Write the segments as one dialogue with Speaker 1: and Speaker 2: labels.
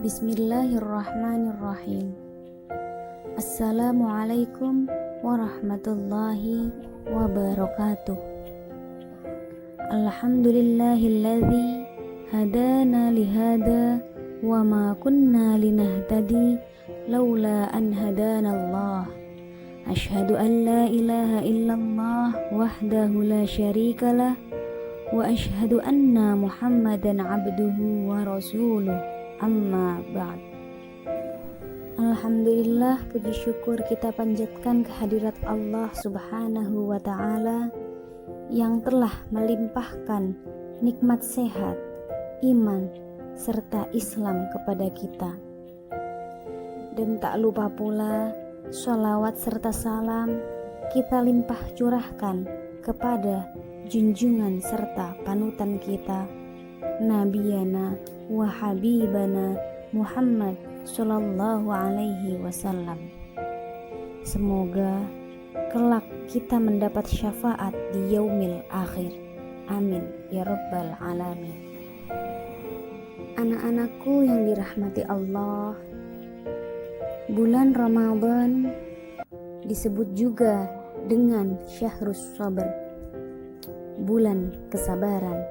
Speaker 1: Bismillahirrahmanirrahim. Assalamualaikum warahmatullahi wabarakatuh. Alhamdulillahilladzi hadana lihada wa ma kunna linahtadi laula an hadanallah. Asyhadu an la ilaha illallah wahdahu la syarikalah wa asyhadu anna Muhammadan abduhu wa rasuluh. Amma ba'd. Alhamdulillah, puji syukur kita panjatkan kehadirat Allah subhanahu wa ta'ala yang telah melimpahkan nikmat sehat, iman, serta Islam kepada kita. Dan tak lupa pula sholawat serta salam kita limpah curahkan kepada junjungan serta panutan kita, Nabiyana wa Habibana Muhammad sallallahu alaihi wasallam. Semoga kelak kita mendapat syafaat di yaumil akhir. Amin ya rabbal alamin. Anak-anakku yang dirahmati Allah, bulan Ramadan disebut juga dengan Syahrus Sabr, bulan kesabaran.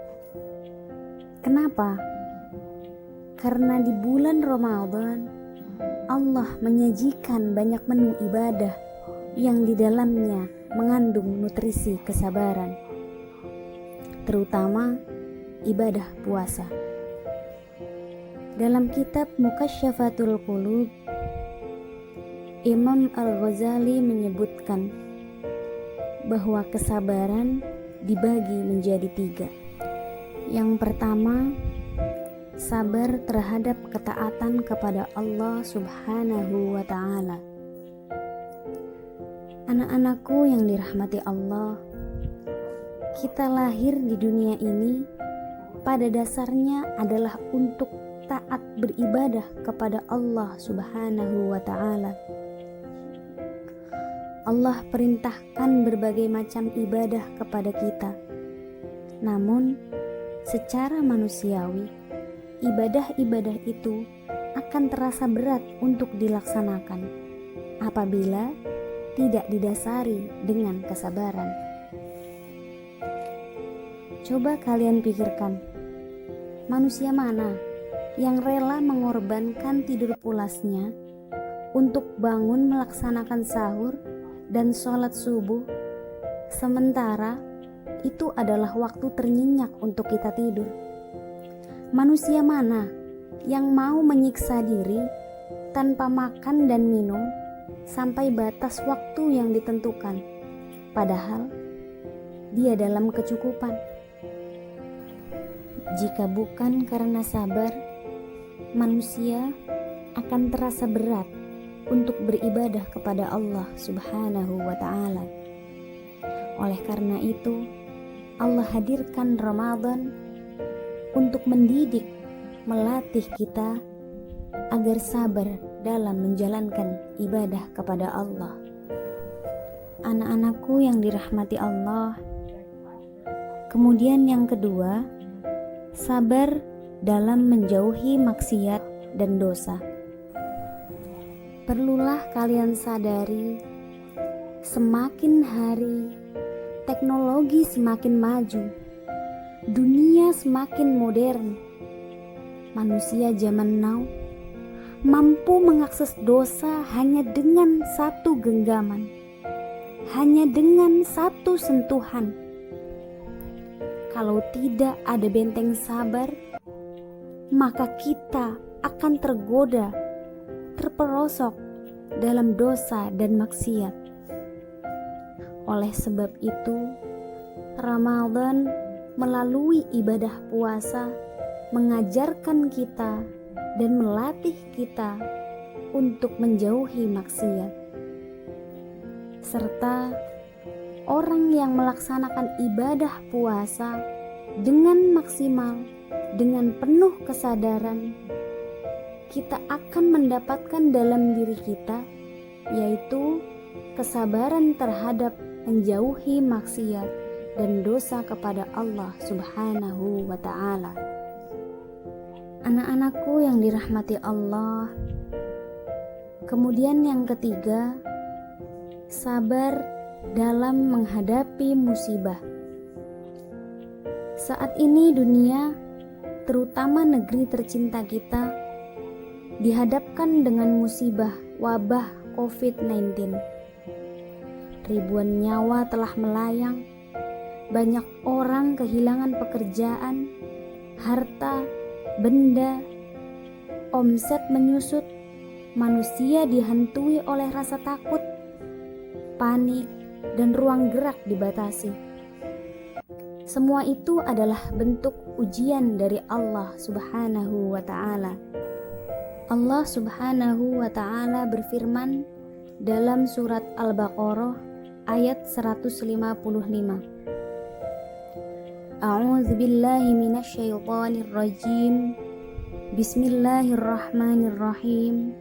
Speaker 1: Kenapa? Karena di bulan Ramadan Allah menyajikan banyak menu ibadah yang di dalamnya mengandung nutrisi kesabaran, terutama ibadah puasa. Dalam kitab Mukasyafatul Qulub, Imam Al-Ghazali menyebutkan bahwa kesabaran dibagi menjadi 3. Yang pertama, sabar terhadap ketaatan kepada Allah subhanahu wa ta'ala. Anak-anakku yang dirahmati Allah, kita lahir di dunia ini pada dasarnya adalah untuk taat beribadah kepada Allah subhanahu wa ta'ala. Allah perintahkan berbagai macam ibadah kepada kita. Namun, secara manusiawi, ibadah-ibadah itu akan terasa berat untuk dilaksanakan apabila tidak didasari dengan kesabaran. Coba kalian pikirkan, manusia mana yang rela mengorbankan tidur pulasnya untuk bangun melaksanakan sahur dan sholat subuh, sementara itu adalah waktu ternyenyak untuk kita tidur? Manusia mana yang mau menyiksa diri tanpa makan dan minum sampai batas waktu yang ditentukan, padahal dia dalam kecukupan? Jika bukan karena sabar, manusia akan terasa berat untuk beribadah kepada Allah subhanahu wa ta'ala. Oleh karena itu, Allah hadirkan Ramadan untuk mendidik, melatih kita agar sabar dalam menjalankan ibadah kepada Allah. Anak-anakku yang dirahmati Allah, kemudian yang kedua, sabar dalam menjauhi maksiat dan dosa. Perlulah kalian sadari, semakin hari teknologi semakin maju, dunia semakin modern. Manusia zaman now mampu mengakses dosa hanya dengan satu genggaman, hanya dengan satu sentuhan. Kalau tidak ada benteng sabar, maka kita akan tergoda, terperosok dalam dosa dan maksiat. Oleh sebab itu, Ramadan melalui ibadah puasa mengajarkan kita dan melatih kita untuk menjauhi maksiat. Serta orang yang melaksanakan ibadah puasa dengan maksimal, dengan penuh kesadaran, kita akan mendapatkan dalam diri kita, yaitu kesabaran terhadap menjauhi maksiat dan dosa kepada Allah subhanahu wa ta'ala. Anak-anakku yang dirahmati Allah, kemudian yang ketiga, sabar dalam menghadapi musibah. Saat ini dunia, terutama negeri tercinta kita, dihadapkan dengan musibah wabah COVID-19. Ribuan nyawa telah melayang, banyak orang kehilangan pekerjaan, harta, benda, omset menyusut, manusia dihantui oleh rasa takut, panik, dan ruang gerak dibatasi. Semua itu adalah bentuk ujian dari Allah Subhanahu wa Ta'ala. Allah Subhanahu wa Ta'ala berfirman dalam surat Al-Baqarah ayat 155. A'udzu billahi minasyaitonir rajim. Bismillahirrahmanirrahim.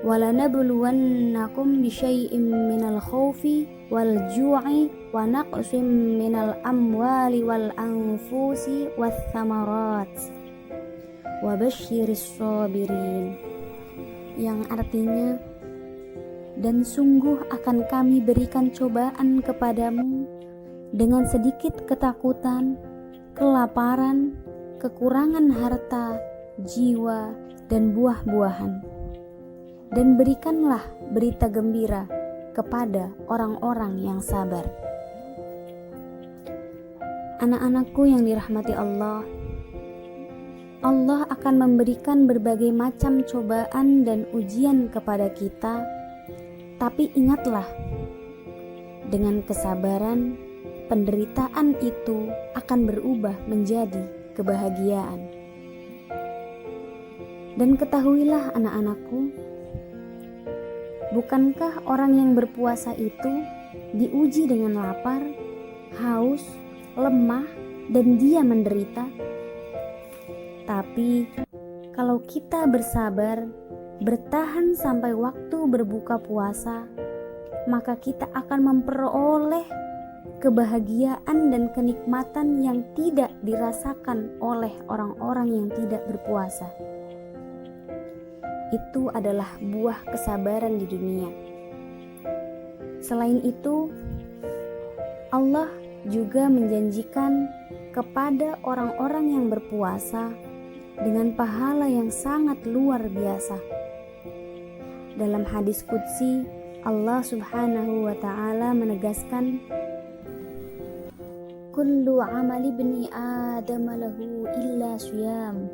Speaker 1: Walanabluwannakum bisyai'im minal khaufi wal ju'i wa naqsim minal amwali wal anfusi wath thamarat wa basyiris sabirin, yang artinya, dan sungguh akan kami berikan cobaan kepadamu dengan sedikit ketakutan, kelaparan, kekurangan harta, jiwa, dan buah-buahan. Dan berikanlah berita gembira kepada orang-orang yang sabar. Anak-anakku yang dirahmati Allah, Allah akan memberikan berbagai macam cobaan dan ujian kepada kita, tapi ingatlah, dengan kesabaran, penderitaan itu akan berubah menjadi kebahagiaan. Dan ketahuilah anak-anakku, bukankah orang yang berpuasa itu diuji dengan lapar, haus, lemah, dan dia menderita? Tapi kalau kita bersabar, bertahan sampai waktu berbuka puasa, maka kita akan memperoleh kebahagiaan dan kenikmatan yang tidak dirasakan oleh orang-orang yang tidak berpuasa. Itu adalah buah kesabaran di dunia. Selain itu, Allah juga menjanjikan kepada orang-orang yang berpuasa dengan pahala yang sangat luar biasa. Dalam hadis qudsi, Allah Subhanahu wa Ta'ala menegaskan, kullu amali ibni Adam lahu illa syiyam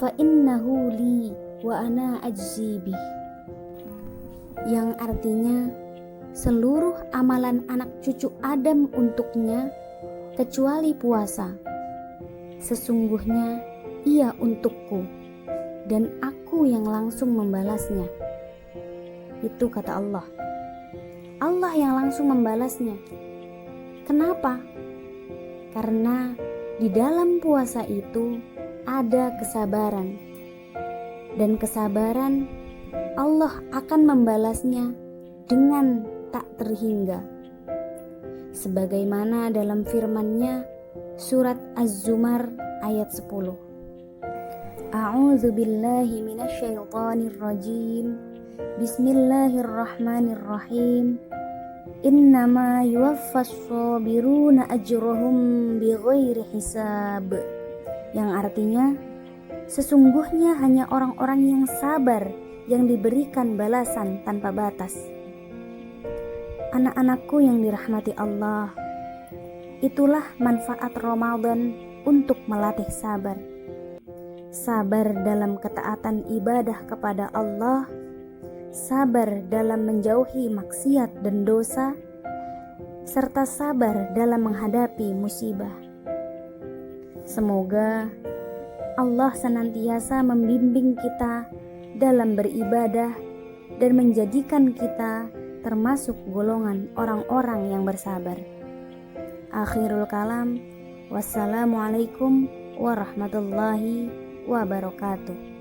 Speaker 1: fa innahu li wa ana ajzi bih, yang artinya seluruh amalan anak cucu Adam untuknya kecuali puasa. Sesungguhnya ia untukku dan aku yang langsung membalasnya. Itu kata Allah. Allah yang langsung membalasnya. Kenapa? Karena di dalam puasa itu ada kesabaran. Dan kesabaran Allah akan membalasnya dengan tak terhingga. Sebagaimana dalam firman-Nya surat Az-Zumar ayat 10. A'udzu billahi minasyaitonir rajim. Bismillahirrahmanirrahim. Innama yuwaffas sabiruna ajrahum bighairi hisab, yang artinya, sesungguhnya hanya orang-orang yang sabar yang diberikan balasan tanpa batas. Anak-anakku yang dirahmati Allah, itulah manfaat Ramadan untuk melatih sabar. Sabar dalam ketaatan ibadah kepada Allah, sabar dalam menjauhi maksiat dan dosa, serta sabar dalam menghadapi musibah. Semoga Allah senantiasa membimbing kita dalam beribadah dan menjadikan kita termasuk golongan orang-orang yang bersabar. Akhirul kalam, wassalamualaikum warahmatullahi wabarakatuh.